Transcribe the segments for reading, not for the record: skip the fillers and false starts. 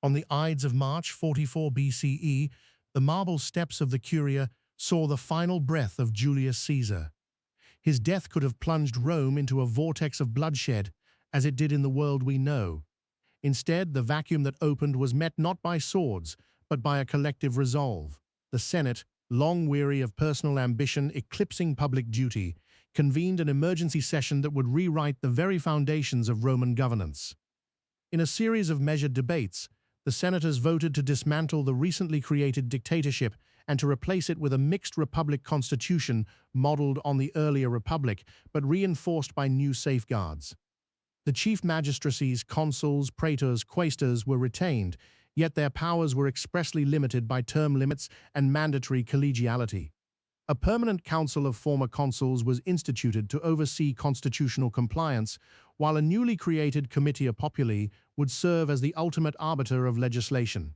On the Ides of March 44 BCE, the marble steps of the Curia saw the final breath of Julius Caesar. His death could have plunged Rome into a vortex of bloodshed, as it did in the world we know. Instead, the vacuum that opened was met not by swords, but by a collective resolve. The Senate, long weary of personal ambition eclipsing public duty, convened an emergency session that would rewrite the very foundations of Roman governance. In a series of measured debates, the senators voted to dismantle the recently created dictatorship and to replace it with a mixed republic constitution modeled on the earlier republic, but reinforced by new safeguards. The chief magistracies, consuls, praetors, quaestors were retained, yet their powers were expressly limited by term limits and mandatory collegiality. A permanent council of former consuls was instituted to oversee constitutional compliance, while a newly created Comitia Populi would serve as the ultimate arbiter of legislation.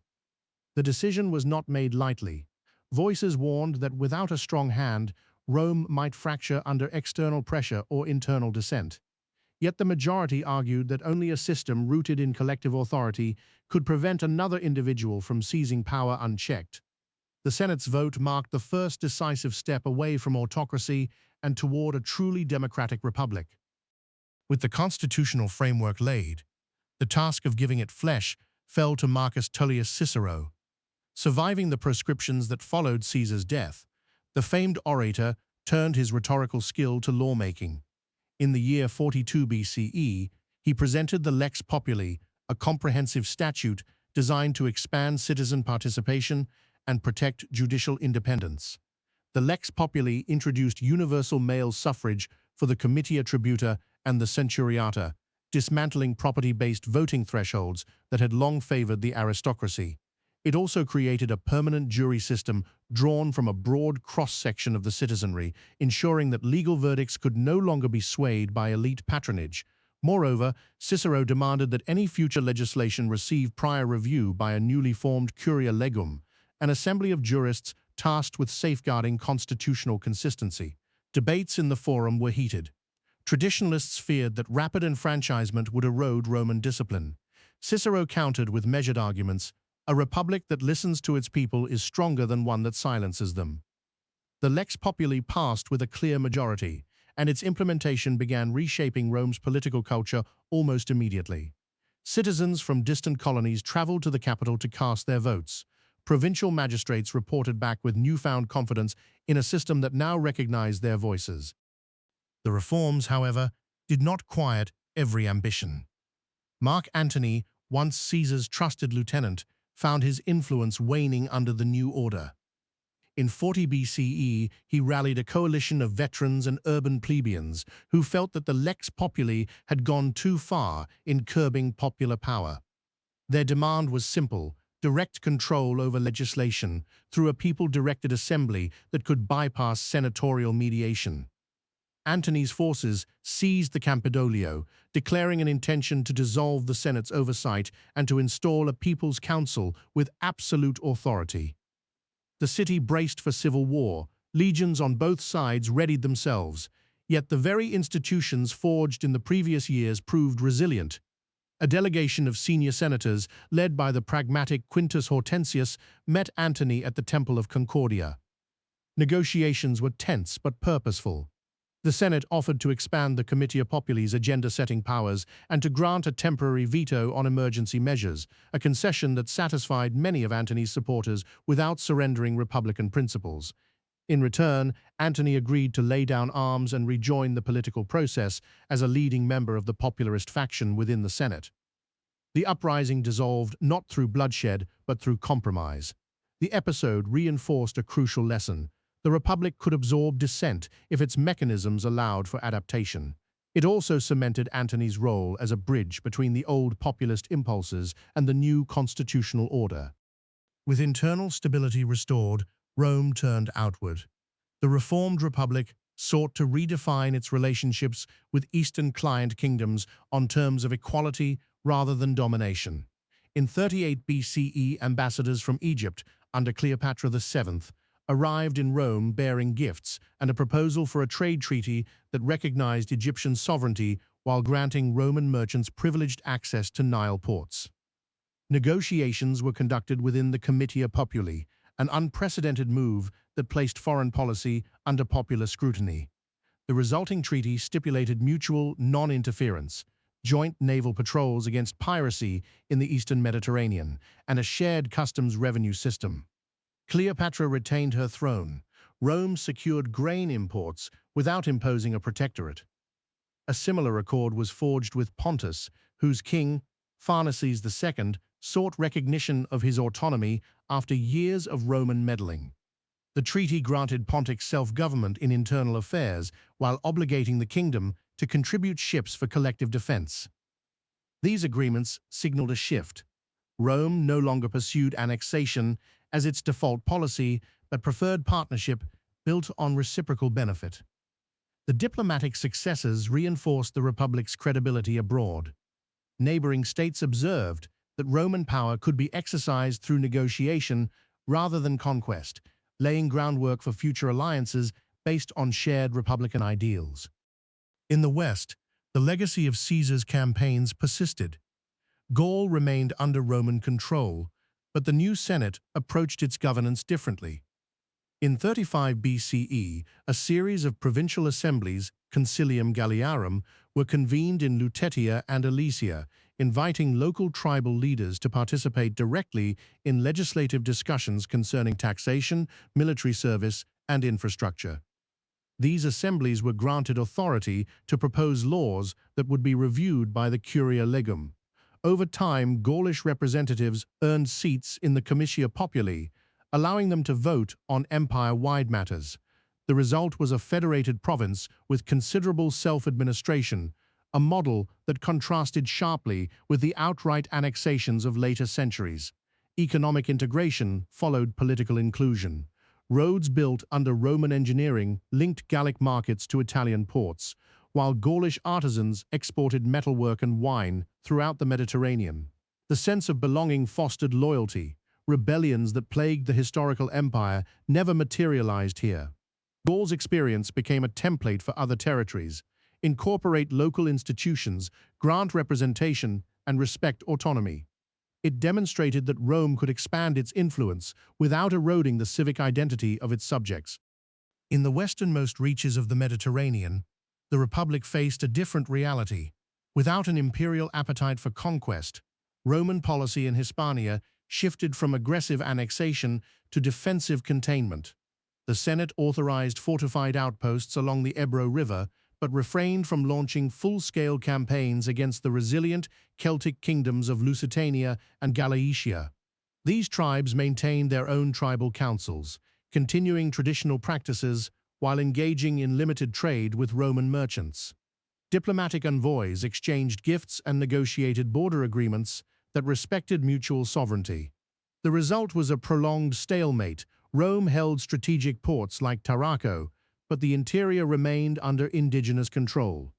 The decision was not made lightly. Voices warned that without a strong hand, Rome might fracture under external pressure or internal dissent. Yet the majority argued that only a system rooted in collective authority could prevent another individual from seizing power unchecked. The Senate's vote marked the first decisive step away from autocracy and toward a truly democratic republic. With the constitutional framework laid, the task of giving it flesh fell to Marcus Tullius Cicero. Surviving the proscriptions that followed Caesar's death, the famed orator turned his rhetorical skill to lawmaking. In the year 42 BCE, he presented the Lex Populi, a comprehensive statute designed to expand citizen participation and protect judicial independence. The Lex Populi introduced universal male suffrage for the Comitia Tributa and the Centuriata, dismantling property-based voting thresholds that had long favored the aristocracy. It also created a permanent jury system drawn from a broad cross-section of the citizenry, ensuring that legal verdicts could no longer be swayed by elite patronage. Moreover, Cicero demanded that any future legislation receive prior review by a newly formed Curia Legum, an assembly of jurists tasked with safeguarding constitutional consistency. Debates in the forum were heated. Traditionalists feared that rapid enfranchisement would erode Roman discipline. Cicero countered with measured arguments: a republic that listens to its people is stronger than one that silences them. The Lex Populi passed with a clear majority, and its implementation began reshaping Rome's political culture almost immediately. Citizens from distant colonies traveled to the capital to cast their votes. Provincial magistrates reported back with newfound confidence in a system that now recognized their voices. The reforms, however, did not quiet every ambition. Mark Antony, once Caesar's trusted lieutenant, found his influence waning under the new order. In 40 BCE, he rallied a coalition of veterans and urban plebeians who felt that the Lex Populi had gone too far in curbing popular power. Their demand was simple: direct control over legislation through a people-directed assembly that could bypass senatorial mediation. Antony's forces seized the Campidoglio, declaring an intention to dissolve the Senate's oversight and to install a People's Council with absolute authority. The city braced for civil war. Legions on both sides readied themselves, yet the very institutions forged in the previous years proved resilient. A delegation of senior senators, led by the pragmatic Quintus Hortensius, met Antony at the Temple of Concordia. Negotiations were tense but purposeful. The Senate offered to expand the Comitia Populi's agenda-setting powers and to grant a temporary veto on emergency measures, a concession that satisfied many of Antony's supporters without surrendering republican principles. In return, Antony agreed to lay down arms and rejoin the political process as a leading member of the popularist faction within the Senate. The uprising dissolved not through bloodshed, but through compromise. The episode reinforced a crucial lesson: the Republic could absorb dissent if its mechanisms allowed for adaptation. It also cemented Antony's role as a bridge between the old populist impulses and the new constitutional order. With internal stability restored, Rome turned outward. The reformed Republic sought to redefine its relationships with Eastern client kingdoms on terms of equality rather than domination. In 38 BCE, ambassadors from Egypt, under Cleopatra VII, arrived in Rome bearing gifts and a proposal for a trade treaty that recognized Egyptian sovereignty while granting Roman merchants privileged access to Nile ports. Negotiations were conducted within the Comitia Populi, an unprecedented move that placed foreign policy under popular scrutiny. The resulting treaty stipulated mutual non-interference, joint naval patrols against piracy in the eastern Mediterranean, and a shared customs revenue system. Cleopatra retained her throne. Rome secured grain imports without imposing a protectorate. A similar accord was forged with Pontus, whose king, Pharnaces II, sought recognition of his autonomy after years of Roman meddling. The treaty granted Pontic self-government in internal affairs while obligating the kingdom to contribute ships for collective defense. These agreements signaled a shift. Rome no longer pursued annexation as its default policy, but preferred partnership built on reciprocal benefit. The diplomatic successes reinforced the Republic's credibility abroad. Neighboring states observed that Roman power could be exercised through negotiation rather than conquest, laying groundwork for future alliances based on shared Republican ideals. In the West, the legacy of Caesar's campaigns persisted. Gaul remained under Roman control, but the new Senate approached its governance differently. In 35 BCE, a series of provincial assemblies, Concilium Galliarum, were convened in Lutetia and Alesia, inviting local tribal leaders to participate directly in legislative discussions concerning taxation, military service, and infrastructure. These assemblies were granted authority to propose laws that would be reviewed by the Curia legum. Over time, Gaulish representatives earned seats in the Comitia Populi, allowing them to vote on empire-wide matters. The result was a federated province with considerable self-administration, a model that contrasted sharply with the outright annexations of later centuries. Economic integration followed political inclusion. Roads built under Roman engineering linked Gallic markets to Italian ports, while Gaulish artisans exported metalwork and wine throughout the Mediterranean. The sense of belonging fostered loyalty. Rebellions that plagued the historical empire never materialized here. Gaul's experience became a template for other territories. Incorporate local institutions, grant representation, and respect autonomy. It demonstrated that Rome could expand its influence without eroding the civic identity of its subjects. In the westernmost reaches of the Mediterranean, the Republic faced a different reality. Without an imperial appetite for conquest, Roman policy in Hispania shifted from aggressive annexation to defensive containment. The Senate authorized fortified outposts along the Ebro River, but refrained from launching full-scale campaigns against the resilient Celtic kingdoms of Lusitania and Galaetia. These tribes maintained their own tribal councils, continuing traditional practices while engaging in limited trade with Roman merchants. Diplomatic envoys exchanged gifts and negotiated border agreements that respected mutual sovereignty. The result was a prolonged stalemate. Rome held strategic ports like Tarraco, but the interior remained under indigenous control.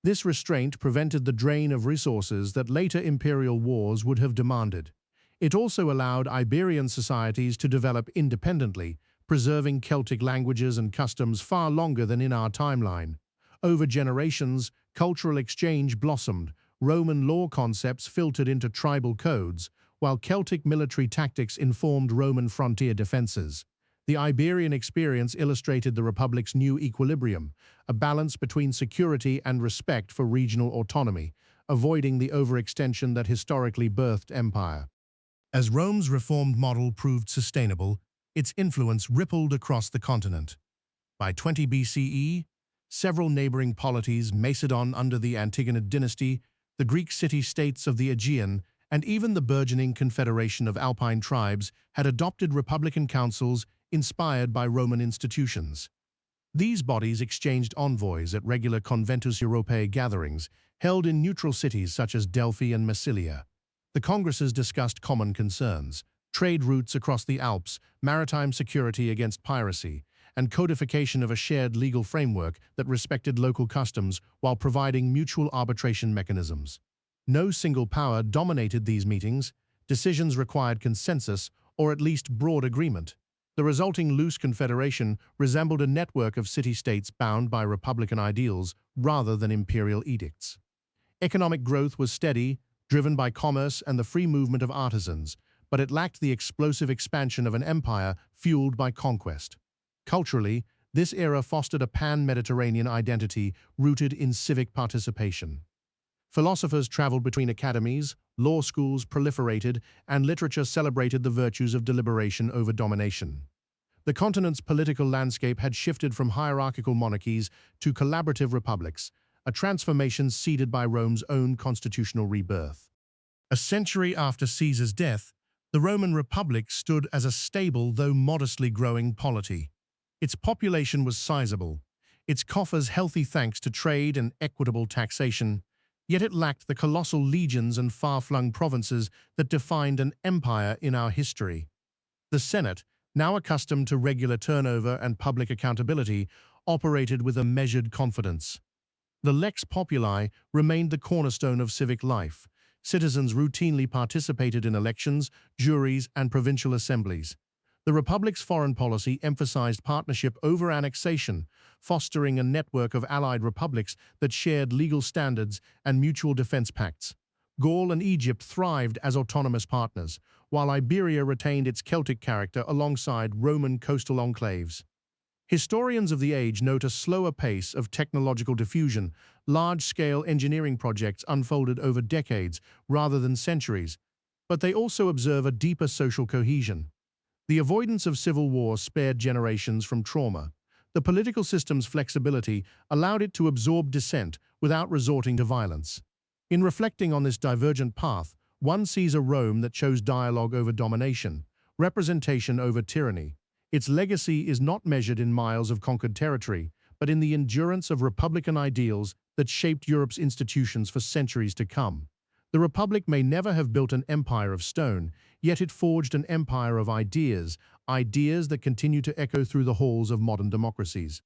This restraint prevented the drain of resources that later imperial wars would have demanded. It also allowed Iberian societies to develop independently, preserving Celtic languages and customs far longer than in our timeline. Over generations, cultural exchange blossomed. Roman law concepts filtered into tribal codes, while Celtic military tactics informed Roman frontier defenses. The Iberian experience illustrated the Republic's new equilibrium, a balance between security and respect for regional autonomy, avoiding the overextension that historically birthed empire. As Rome's reformed model proved sustainable, its influence rippled across the continent. By 20 BCE, several neighboring polities, Macedon under the Antigonid dynasty, the Greek city-states of the Aegean, and even the burgeoning confederation of Alpine tribes had adopted republican councils inspired by Roman institutions. These bodies exchanged envoys at regular Conventus Europae gatherings, held in neutral cities such as Delphi and Massilia. The congresses discussed common concerns, trade routes across the Alps, maritime security against piracy, and codification of a shared legal framework that respected local customs while providing mutual arbitration mechanisms. No single power dominated these meetings. Decisions required consensus or at least broad agreement. The resulting loose confederation resembled a network of city-states bound by republican ideals rather than imperial edicts. Economic growth was steady. driven by commerce and the free movement of artisans, but it lacked the explosive expansion of an empire fueled by conquest. Culturally, this era fostered a pan-Mediterranean identity rooted in civic participation. Philosophers traveled between academies, law schools proliferated, and literature celebrated the virtues of deliberation over domination. The continent's political landscape had shifted from hierarchical monarchies to collaborative republics, a transformation seeded by Rome's own constitutional rebirth. A century after Caesar's death, the Roman Republic stood as a stable though modestly growing polity. Its population was sizable, its coffers healthy thanks to trade and equitable taxation, yet it lacked the colossal legions and far-flung provinces that defined an empire in our history. The Senate, now accustomed to regular turnover and public accountability, operated with a measured confidence. The lex populi remained the cornerstone of civic life. Citizens routinely participated in elections, juries, and provincial assemblies. The Republic's foreign policy emphasized partnership over annexation, fostering a network of allied republics that shared legal standards and mutual defense pacts. Gaul and Egypt thrived as autonomous partners, while Iberia retained its Celtic character alongside Roman coastal enclaves. Historians of the age note a slower pace of technological diffusion. Large-scale engineering projects unfolded over decades rather than centuries, but they also observe a deeper social cohesion. The avoidance of civil war spared generations from trauma. The political system's flexibility allowed it to absorb dissent without resorting to violence. In reflecting on this divergent path, one sees a Rome that chose dialogue over domination, representation over tyranny. Its legacy is not measured in miles of conquered territory, but in the endurance of republican ideals that shaped Europe's institutions for centuries to come. The Republic may never have built an empire of stone, yet it forged an empire of ideas, ideas that continue to echo through the halls of modern democracies.